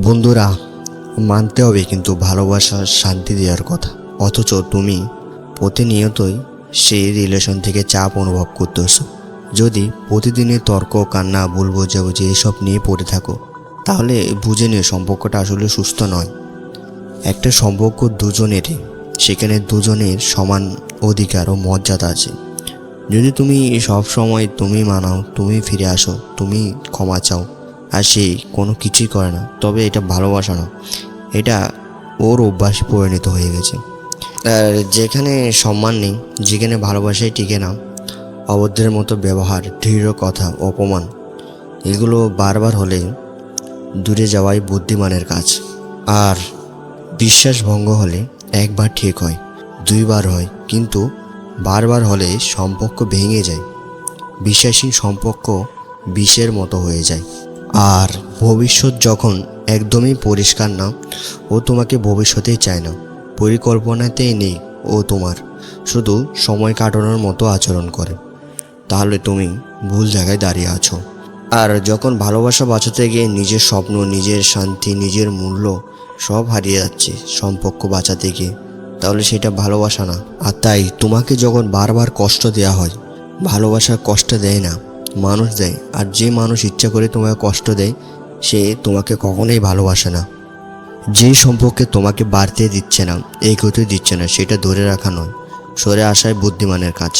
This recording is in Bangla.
বন্ধুরা, মানতে হবে কিন্তু ভালোবাসা শান্তি দেওয়ার কথা, অথচ তুমি প্রতিনিয়তই সেই রিলেশন থেকে চাপ অনুভব করতেছো। যদি প্রতিদিনের তর্ক, কান্না, ভুল বোঝাবুঝি এসব নিয়ে পড়ে থাকো, তাহলে বুঝে নিও সম্পর্কটা আসলে সুস্থ নয়। একটা সম্পর্ক দুজনেরই, সেখানে দুজনের সমান অধিকার ও মর্যাদা আছে। যদি তুমি সব সময় তুমি মানাও, তুমি ফিরে আসো, তুমি ক্ষমা চাও, আর সে কোনো কিছুই করে না, তবে এটা ভালোবাসা না, এটা ওর অভ্যাসে পরিণত হয়ে গেছে। আর যেখানে সম্মান নেই, যেখানে ভালোবাসাই টিকে না, অবদ্ধের মতো ব্যবহার, দৃঢ় কথা, অপমান এগুলো বারবার হলে দূরে যাওয়াই বুদ্ধিমানের কাজ। আর বিশ্বাস ভঙ্গ হলে একবার ঠিক হয়, দুইবার হয়, কিন্তু বারবার হলে সম্পর্ক ভেঙে যায়। বিশ্বাসহীন সম্পর্ক বিষের মতো হয়ে যায়। আর ভবিষ্যৎ যখন একদমই পরিষ্কার না, ও তোমাকে ভবিষ্যতেই চায় না, পরিকল্পনাতেই নেই ও তোমার, শুধু সময় কাটানোর মতো আচরণ করে, তাহলে তুমি ভুল জায়গায় দাঁড়িয়ে আছো। আর যখন ভালোবাসা বাঁচাতে গিয়ে নিজের স্বপ্ন, নিজের শান্তি, নিজের মূল্য সব হারিয়ে যাচ্ছে সম্পর্ক বাঁচাতে গিয়ে, তাহলে সেটা ভালোবাসা না। আর তাই তোমাকে যখন বারবার কষ্ট দেওয়া হয়, ভালোবাসা কষ্ট দেয় না, মানুষ দেয়। আর যে মানুষ ইচ্ছা করে তোমাকে কষ্ট দেয়, সে তোমাকে কখনোই ভালোবাসে না। যে সম্পর্কে তোমাকে বাড়তে দিচ্ছে না, এগোতে দিচ্ছে না, সেটা ধরে রাখা নয়, সরে আসাই বুদ্ধিমানের কাজ।